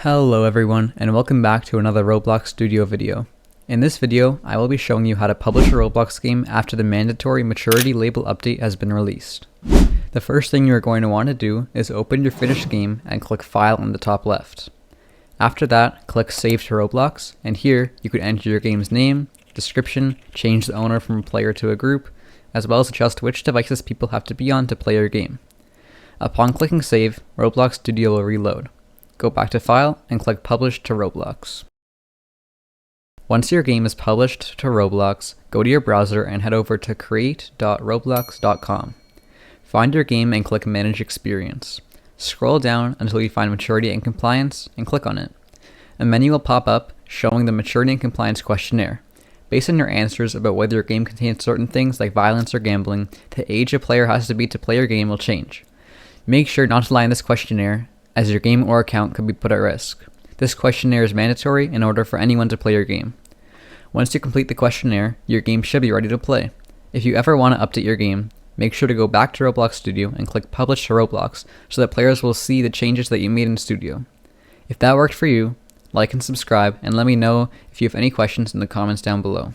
Hello everyone, and welcome back to another Roblox Studio video. In this video, I will be showing you how to publish a Roblox game after the mandatory maturity label update has been released. The first thing you are going to want to do is open your finished game and click File on the top left. After that, click Save to Roblox, and here you could enter your game's name, description, change the owner from a player to a group, as well as adjust which devices people have to be on to play your game. Upon clicking Save, Roblox Studio will reload. Go back to File and click Publish to Roblox. Once your game is published to Roblox, go to your browser and head over to create.roblox.com. Find your game and click Manage Experience. Scroll down until you find Maturity and Compliance and click on it. A menu will pop up showing the Maturity and Compliance questionnaire. Based on your answers about whether your game contains certain things like violence or gambling, the age a player has to be to play your game will change. Make sure not to lie in this questionnaire, as your game or account could be put at risk. This questionnaire is mandatory in order for anyone to play your game. Once you complete the questionnaire, your game should be ready to play. If you ever want to update your game, make sure to go back to Roblox Studio and click Publish to Roblox so that players will see the changes that you made in Studio. If that worked for you, like and subscribe, and let me know if you have any questions in the comments down below.